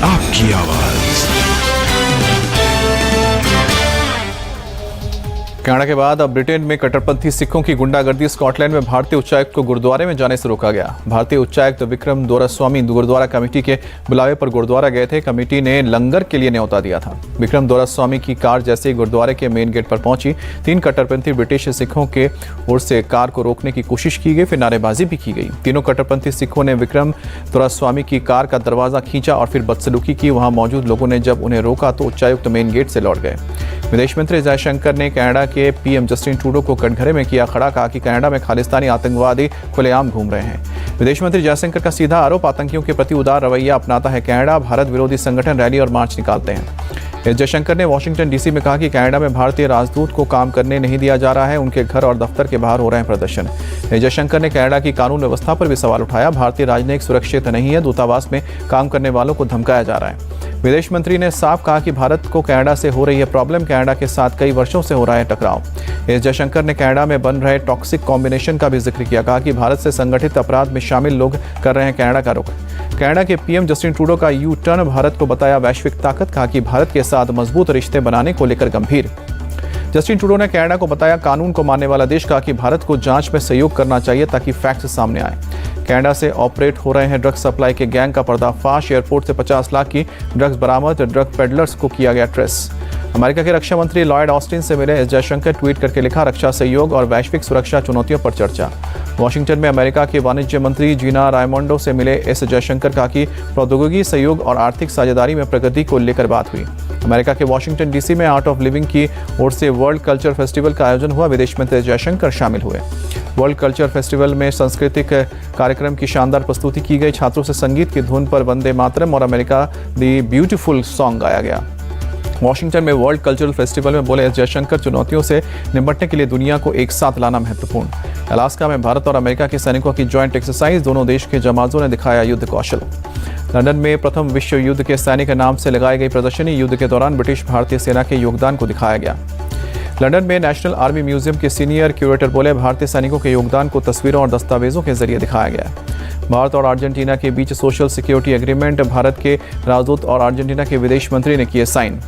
आपकी आवाज। कनाडा के बाद अब ब्रिटेन में कट्टरपंथी सिखों की गुंडागर्दी। स्कॉटलैंड में भारतीय उच्चायुक्त को गुरुद्वारे में जाने से रोका गया। भारतीय उच्चायुक्त विक्रम दोरास्वामी गुरुद्वारा कमेटी के बुलावे पर गुरुद्वारा गए थे। कमेटी ने लंगर के लिए न्योता दिया था। विक्रम दोरास्वामी की कार जैसे ही गुरुद्वारे के मेन गेट पर पहुंची, 3 कट्टरपंथी ब्रिटिश सिखों के ओर से कार को रोकने की कोशिश की गई, फिर नारेबाजी भी की गई। तीनों कट्टरपंथी सिखों ने विक्रम दोरास्वामी की कार का दरवाजा खींचा और फिर बदसलूकी की। वहां मौजूद लोगों ने जब उन्हें रोका तो उच्चायुक्त मेन गेट से लौट गए। विदेश मंत्री जयशंकर ने कनाडा के पीएम जस्टिन ट्रूडो को कटघरे में किया खड़ा। कहा कि कनाडा में खालिस्तानी आतंकवादी खुलेआम घूम रहे हैं। विदेश मंत्री जयशंकर का सीधा आरोप, आतंकियों के प्रति उदार रवैया अपनाता है कनाडा। भारत विरोधी संगठन रैली और मार्च निकालते हैं। जयशंकर ने वॉशिंगटन डीसी में कहा कि कनाडा में भारतीय राजदूत को काम करने नहीं दिया जा रहा है। उनके घर और दफ्तर के बाहर हो रहे हैं प्रदर्शन। जयशंकर ने कनाडा की कानून व्यवस्था पर भी सवाल उठाया। भारतीय राजनयिक सुरक्षित नहीं है। दूतावास में काम करने वालों को धमकाया जा रहा है। विदेश मंत्री ने साफ कहा कि भारत को कनाडा से हो रही है प्रॉब्लम, कनाडा के साथ कई वर्षों से हो रहा है टकराव। जयशंकर ने कनाडा में बन रहे टॉक्सिक कॉम्बिनेशन का भी जिक्र किया। कहा कि भारत से संगठित अपराध में शामिल लोग कर रहे हैं कनाडा का रुख। कनाडा के पीएम जस्टिन ट्रूडो का यू टर्न भारत को बताया वैश्विक ताकत। कहा कि भारत के साथ मजबूत रिश्ते बनाने को लेकर गंभीर। जस्टिन ट्रूडो ने कनाडा को बताया कानून को मानने वाला देश। कहा कि भारत को जांच में सहयोग करना चाहिए ताकि फैक्ट्स सामने आए। कनाडा से ऑपरेट हो रहे हैं ड्रग्स सप्लाई के गैंग का पर्दाफाश। एयरपोर्ट से 50 लाख की ड्रग्स बरामद। ड्रग पेडलर्स को किया गया ट्रेस। अमेरिका के रक्षा मंत्री लॉयड ऑस्टिन से मिले जयशंकर। ट्वीट करके लिखा, रक्षा सहयोग और वैश्विक सुरक्षा चुनौतियों पर चर्चा। वॉशिंगटन में अमेरिका के वाणिज्य मंत्री जीना रायमोंडो से मिले जयशंकर। कहा कि प्रौद्योगिकी सहयोग और आर्थिक साझेदारी में प्रगति को लेकर बात हुई। अमेरिका के वॉशिंगटन डीसी में आर्ट ऑफ लिविंग की ओर से वर्ल्ड कल्चर फेस्टिवल का आयोजन हुआ। विदेश मंत्री जयशंकर शामिल हुए। वर्ल्ड कल्चर फेस्टिवल में सांस्कृतिक कार्यक्रम की शानदार प्रस्तुति की गई। छात्रों से संगीत की धुन पर वंदे मातरम और अमेरिका दी ब्यूटीफुल सॉन्ग गाया गया। वॉशिंगटन में वर्ल्ड कल्चरल फेस्टिवल में बोले जयशंकर, चुनौतियों से निपटने के लिए दुनिया को एक साथ लाना महत्वपूर्ण। अलास्का में भारत और अमेरिका के सैनिकों की जॉइंट एक्सरसाइज। दोनों देश के जमाजों ने दिखाया युद्ध कौशल। लंदन में प्रथम विश्व युद्ध के सैनिक नाम से लगाई गई प्रदर्शनी। युद्ध के दौरान ब्रिटिश भारतीय सेना के योगदान को दिखाया गया। लंदन में नेशनल आर्मी म्यूजियम के सीनियर क्यूरेटर बोले भारतीय सैनिकों के योगदान को तस्वीरों और दस्तावेजों के जरिए दिखाया गया। भारत और अर्जेंटीना के बीच सोशल सिक्योरिटी एग्रीमेंट। भारत के राजदूत और अर्जेंटीना के विदेश मंत्री ने किए साइन।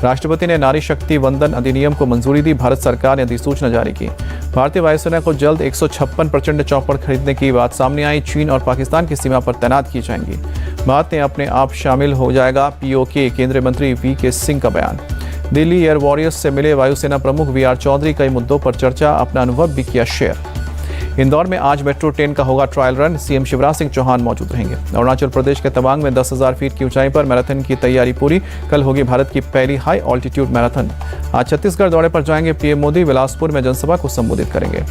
राष्ट्रपति ने नारी शक्ति वंदन अधिनियम को मंजूरी दी। भारत सरकार ने अधिसूचना जारी की। भारतीय वायुसेना को जल्द 156 प्रचंड चॉपर खरीदने की बात सामने आई। चीन और पाकिस्तान की सीमा पर तैनात की जाएंगी। भारत ने अपने आप शामिल हो जाएगा पीओके। केंद्रीय मंत्री वीके सिंह का बयान। दिल्ली एयर वॉरियर्स से मिले वायुसेना प्रमुख वीआर चौधरी। कई मुद्दों पर चर्चा, अपना अनुभव भी किया शेयर। इंदौर में आज मेट्रो ट्रेन का होगा trial run. CM Shivraj Singh Chouhan मौजूद रहेंगे। अरुणाचल प्रदेश के तवांग में 10,000 फीट की ऊंचाई पर मैराथन की तैयारी पूरी। कल होगी भारत की पहली हाई ऑल्टीट्यूड मैराथन। आज छत्तीसगढ़ दौरे पर जाएंगे पीएम मोदी। बिलासपुर में जनसभा को संबोधित करेंगे।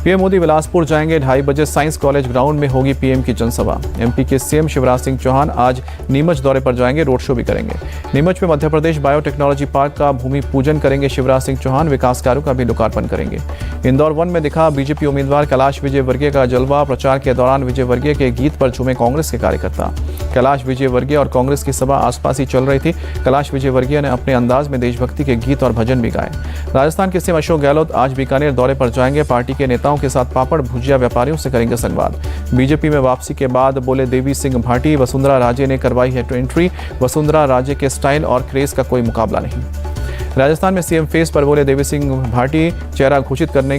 पीएम मोदी बिलासपुर जाएंगे। 2:30 बजे साइंस कॉलेज ग्राउंड में होगी पीएम की जनसभा। एमपी के सीएम शिवराज सिंह चौहान आज नीमच दौरे पर जाएंगे। रोड शो भी करेंगे। नीमच में मध्य प्रदेश बायोटेक्नोलॉजी पार्क का भूमि पूजन करेंगे शिवराज सिंह चौहान। विकास कार्यों का भी लोकार्पण करेंगे। इंदौर 1 में दिखा बीजेपी उम्मीदवार कैलाश विजयवर्गीय का जलवा। प्रचार के दौरान विजयवर्गीय के गीत पर झूमे कांग्रेस के कार्यकर्ता। कैलाश विजयवर्गीय और कांग्रेस की सभा आसपास ही चल रही थी। कैलाश विजयवर्गीय ने अपने अंदाज में देशभक्ति के गीत और भजन भी गाए। राजस्थान के सीएम अशोक गहलोत आज बीकानेर दौरे पर जाएंगे। पार्टी के नेताओं के साथ पापड़ भुजिया व्यापारियों से करेंगे संवाद। बीजेपी में वापसी के बाद बोले देवी सिंह भाटी। वसुंधरा राजे ने करवाई है एंट्री। वसुंधरा राजे के स्टाइल और क्रेज का कोई मुकाबला नहीं। राजस्थान में सीएम फेस पर बोले देवी सिंह भाटी। चेहरा घोषित करने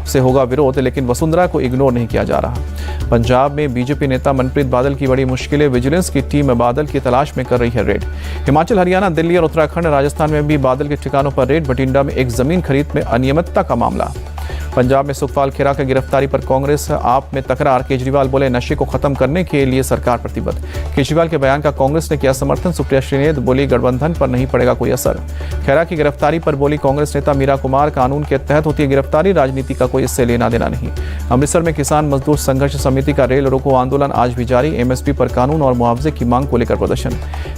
से होगा विरोध, लेकिन वसुंधरा को इग्नोर नहीं किया जा रहा। पंजाब में बीजेपी नेता मनप्रीत बादल की बड़ी मुश्किलें। विजिलेंस की टीम बादल की तलाश में कर रही है रेड। हिमाचल, हरियाणा, दिल्ली और उत्तराखंड, राजस्थान में भी बादल के ठिकानों पर रेड। बठिंडा में एक जमीन खरीद में अनियमितता का मामला। पंजाब में सुखपाल खेरा की गिरफ्तारी पर कांग्रेस आप में तकरार। केजरीवाल बोले नशे को खत्म करने के लिए सरकार प्रतिबद्ध। केजरीवाल के बयान का कांग्रेस ने किया समर्थन। सुप्रिया श्रीनेत बोली गठबंधन पर नहीं पड़ेगा कोई असर। खेरा की गिरफ्तारी पर बोली कांग्रेस नेता मीरा कुमार, कानून के तहत होती है गिरफ्तारी, राजनीति का कोई इससे लेना देना नहीं। अमृतसर में किसान मजदूर संघर्ष समिति का रेल रोको आंदोलन आज भी जारी। एमएसपी पर कानून और मुआवजे की मांग को लेकर प्रदर्शन।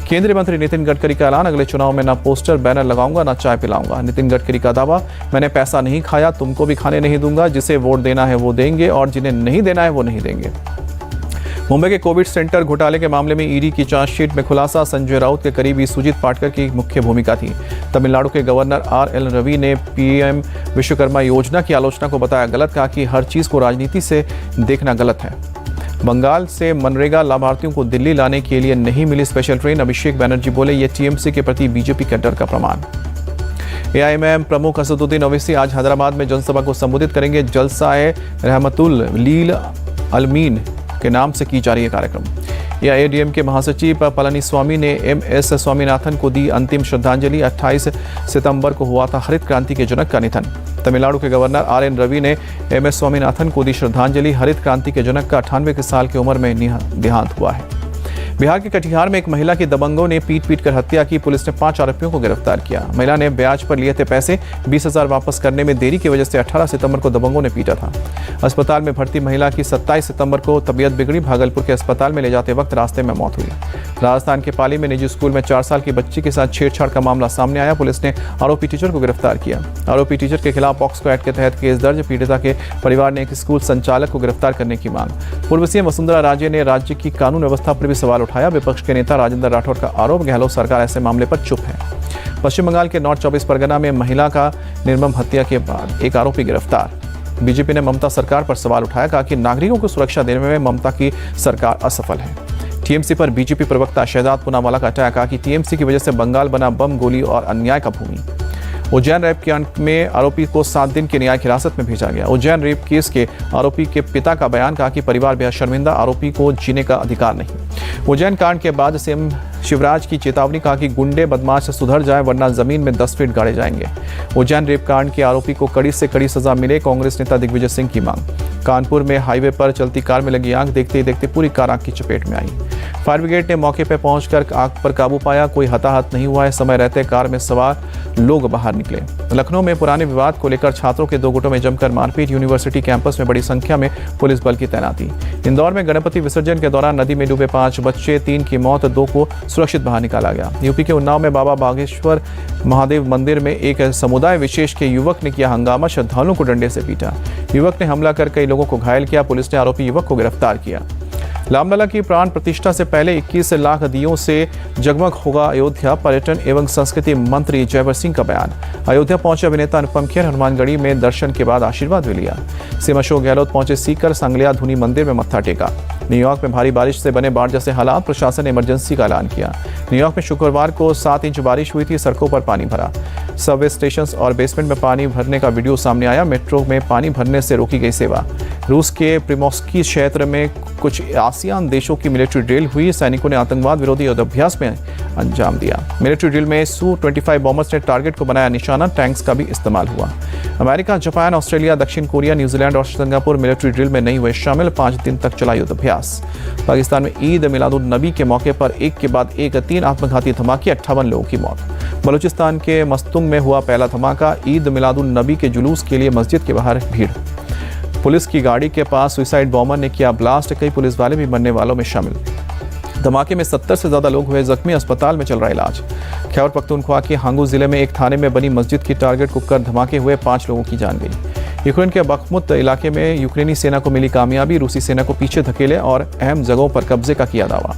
केंद्रीय मंत्री नितिन गडकरी का ऐलान, अगले चुनाव में न पोस्टर बैनर लगाऊंगा न चाय पिलाऊंगा। नितिन गडकरी का दावा, मैंने पैसा नहीं खाया, तुमको भी खाने नहीं दूंगा। जिसे वोट देना है वो देंगे और जिन्हें नहीं देना है वो नहीं देंगे। मुंबई के कोविड सेंटर घोटाले के मामले में ईडी की चार्जशीट में खुलासा, संजय राउत के करीबी सुजीत पाटकर की मुख्य भूमिका थी। तमिलनाडु के गवर्नर आर.एल. रवि ने पीएम विश्वकर्मा योजना की आलोचना को बताया गलत, कहा कि हर चीज को राजनीति से देखना गलत है। बंगाल से मनरेगा लाभार्थियों को दिल्ली लाने के लिए नहीं मिली स्पेशल ट्रेन। अभिषेक बनर्जी बोले, ये टीएमसी के प्रति बीजेपी के डर का प्रमाण। एआईएमआईएम प्रमुख असदुद्दीन ओवैसी आज हैदराबाद में जनसभा को संबोधित करेंगे। जलसाए रहमतुल लील अलमीन के नाम से की जा रही है कार्यक्रम। एआईएडीएम के महासचिव पलनीस्वामी ने एमएस स्वामीनाथन को दी अंतिम श्रद्धांजलि। 28 सितंबर को हुआ था हरित क्रांति के जनक का निधन। तमिलनाडु के गवर्नर आरएन रवि ने एमएस स्वामीनाथन को दी श्रद्धांजलि। हरित क्रांति के जनक का 98 साल की उम्र में देहांत हुआ है। बिहार के कटिहार में एक महिला की दबंगों ने पीट कर हत्या की। पुलिस ने 5 आरोपियों को गिरफ्तार किया। महिला ने ब्याज पर लिए थे पैसे, 20,000 वापस करने में देरी की वजह से 18 सितंबर को दबंगों ने पीटा था। अस्पताल में भर्ती महिला की 27 सितंबर को तबीयत बिगड़ी। भागलपुर के अस्पताल में ले जाते वक्त रास्ते में मौत हुई। राजस्थान के पाली में निजी स्कूल में 4 साल की बच्ची के साथ छेड़छाड़ का मामला सामने आया। पुलिस ने आरोपी टीचर को गिरफ्तार किया। आरोपी टीचर के खिलाफ पॉक्सो एक्ट के तहत केस दर्ज। पीड़िता के परिवार ने एक स्कूल संचालक को गिरफ्तार करने की मांग। पूर्व सीएम वसुंधरा राजे ने राज्य की कानून व्यवस्था पर भी सवाल उठाया। विपक्ष के नेता राजेंद्र राठौड़ का आरोप, गहलोत सरकार ऐसे मामले पर चुप है। पश्चिम बंगाल के नॉर्थ 24 परगना में महिला का निर्मम हत्या के बाद एक आरोपी गिरफ्तार। बीजेपी ने ममता सरकार पर सवाल उठाया, कहा कि नागरिकों को सुरक्षा देने में ममता की सरकार असफल है। टीएमसी पर बीजेपी प्रवक्ता शहजाद पूनावाला का अटैक, कहा कि टीएमसी की वजह से बंगाल बना बम, गोली और अन्याय का भूमि। उज्जैन रेप कांड में आरोपी को 7 दिन की न्यायिक हिरासत में भेजा गया। उज्जैन रेप केस के आरोपी के पिता का बयान, कहा कि परिवार बेहद शर्मिंदा, आरोपी को जीने का अधिकार नहीं। उज्जैन कांड के बाद सीएम शिवराज की चेतावनी, कहा कि गुंडे बदमाश सुधर जाए वरना जमीन में 10 फीट गाड़े जाएंगे। उज्जैन रेप कांड के आरोपी को कड़ी से कड़ी सजा मिले, कांग्रेस नेता दिग्विजय सिंह की मांग। कानपुर में हाईवे पर चलती कार में लगी आग, देखते ही देखते पूरी कार आग की चपेट में आई। फायर ब्रिगेड ने मौके पर पहुंचकर आग पर काबू पाया। कोई हताहत नहीं हुआ है। समय रहते कार में सवार लोग बाहर निकले। लखनऊ में पुराने विवाद को लेकर छात्रों के 2 गुटों में जमकर मारपीट। यूनिवर्सिटी कैंपस में बड़ी संख्या में पुलिस बल की तैनाती। इंदौर में गणपति विसर्जन के दौरान नदी में डूबे 5 बच्चे, 3 की मौत, 2 को सुरक्षित बाहर निकाला गया। यूपी के उन्नाव में बाबा बागेश्वर महादेव मंदिर में एक समुदाय विशेष के युवक ने किया हंगामा, श्रद्धालुओं को डंडे से पीटा। युवक ने हमला कर कई लोगों को घायल किया। पुलिस ने आरोपी युवक को गिरफ्तार किया। रामलला की प्राण प्रतिष्ठा से पहले 21 लाख दियों से जगमग होगा अयोध्या। पर्यटन एवं संस्कृति मंत्री जयवर सिंह का बयान। अयोध्या पहुंचे अभिनेता अनुपम खेर हनुमानगढ़ी में दर्शन के बाद आशीर्वाद भी लिया। सीएम अशोक गहलोत पहुंचे सीकर सांगलिया धुनी मंदिर में मत्था टेका। न्यूयॉर्क में भारी बारिश से बने बाढ़ जैसे हालात, प्रशासन ने इमरजेंसी का ऐलान किया। न्यूयॉर्क में शुक्रवार को 7 इंच बारिश हुई थी। सड़कों पर पानी भरा। सबवे स्टेशन और बेसमेंट में पानी भरने का वीडियो सामने आया। मेट्रो में पानी भरने से रोकी गई सेवा। रूस के प्रिमोस्की क्षेत्र में कुछ आसियान देशों की मिलिट्री ड्रिल हुई। सैनिकों ने आतंकवाद विरोधी युद्धाभ्यास में अंजाम दिया। मिलिट्री ड्रिल में Su-25 बॉम्बर्स ने टारगेट को बनाया निशाना। टैंक्स का भी इस्तेमाल हुआ। अमेरिका, जापान, ऑस्ट्रेलिया, दक्षिण कोरिया, न्यूजीलैंड और सिंगापुर मिलिट्री ड्रिल में नहीं हुए शामिल। 5 दिन तक चला युद्धाभ्यास। पाकिस्तान में ईद मिलादुन नबी के मौके पर एक के बाद एक 3 आत्मघाती धमाके, 58 लोगों की मौत। बलूचिस्तान के मस्तुंग में हुआ पहला धमाका। ईद मिलादुन नबी के जुलूस के लिए मस्जिद के बाहर भीड़। पुलिस की गाड़ी के पास सुसाइड बॉम्बर ने किया ब्लास्ट। कई पुलिस वाले भी मरने वालों में शामिल। धमाके में 70 से ज्यादा लोग हुए जख्मी। अस्पताल में चल रहा इलाज। खैबर पख्तूनख्वा के हांगू जिले में एक थाने में बनी मस्जिद की टारगेट को कर धमाके हुए, 5 लोगों की जान गई। यूक्रेन के बखमुत इलाके में यूक्रेनी सेना को मिली कामयाबी। रूसी सेना को पीछे धकेले और अहम जगहों पर कब्जे का किया दावा।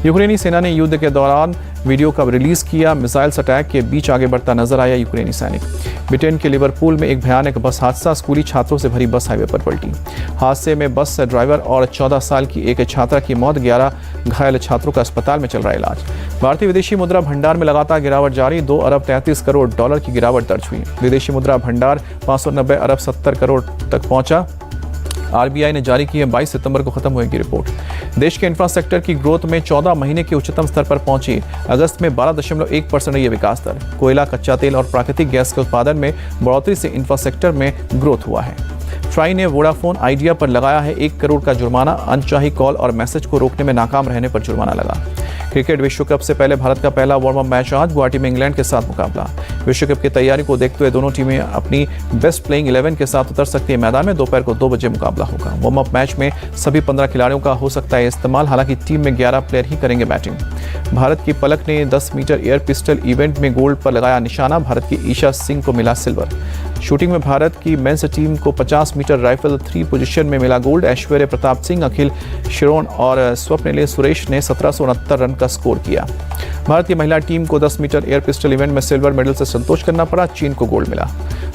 यूक्रेनी सेना ने युद्ध के दौरान वीडियो का रिलीज किया। मिसाइल्स अटैक के बीच आगे बढ़ता नजर आया यूक्रेनी सैनिक। ब्रिटेन के लिवरपूल में एक भयानक बस हादसा। स्कूली छात्रों से भरी बस हाईवे पर पलटी। हादसे में बस ड्राइवर और 14 साल की एक छात्रा की मौत। 11 घायल छात्रों का अस्पताल में चल रहा इलाज। भारतीय विदेशी मुद्रा भंडार में लगातार गिरावट जारी। 2 अरब 33 करोड़ डॉलर की गिरावट दर्ज हुई। विदेशी मुद्रा भंडार 590 अरब 70 करोड़ तक पहुंचा। आरबीआई ने जारी की है 22 सितंबर को खत्म होगी रिपोर्ट। देश के इंफ्रास्ट्रक्चर की ग्रोथ में 14 महीने के उच्चतम स्तर पर पहुंची। अगस्त में 12.1% रही विकास दर। कोयला, कच्चा तेल और प्राकृतिक गैस के उत्पादन में बढ़ोतरी से इंफ्रास्ट्रक्चर में ग्रोथ हुआ है। ट्राई ने वोडाफोन आइडिया पर लगाया है 1 करोड़ का जुर्माना। अनचाही कॉल और मैसेज को रोकने में नाकाम रहने पर जुर्माना लगा। क्रिकेट विश्व कप से पहले भारत का पहला वार्म अप मैच आज गुवाहाटी में इंग्लैंड के साथ मुकाबला। विश्व कप की तैयारी को देखते हुए दोनों टीमें अपनी बेस्ट प्लेइंग 11 के साथ उतर सकती है मैदान में। दोपहर को 2 बजे मुकाबला होगा। वार्म अप मैच में सभी 15 खिलाड़ियों का हो सकता है इस्तेमाल। हालांकि टीम में 11 प्लेयर ही करेंगे बैटिंग। भारत की पलक ने 10 मीटर एयर पिस्टल इवेंट में गोल्ड पर लगाया निशाना। भारत की ईशा सिंह को मिला सिल्वर। शूटिंग में भारत की मेंस टीम को 50 मीटर राइफल 3 पोजीशन में मिला गोल्ड। ऐश्वर्य प्रताप सिंह, अखिल शिरोन और स्वप्निल सुरेश ने 1769 रन का स्कोर किया। भारतीय महिला टीम को 10 मीटर एयर पिस्टल इवेंट में सिल्वर मेडल से संतोष करना पड़ा, चीन को गोल्ड मिला।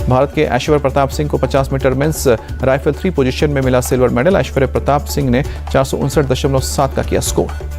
भारत के ऐश्वर्य प्रताप सिंह को 50 मीटर मेंस राइफल 3 पोजीशन में मिला सिल्वर मेडल। ऐश्वर्य प्रताप सिंह ने 459.7 का किया स्कोर।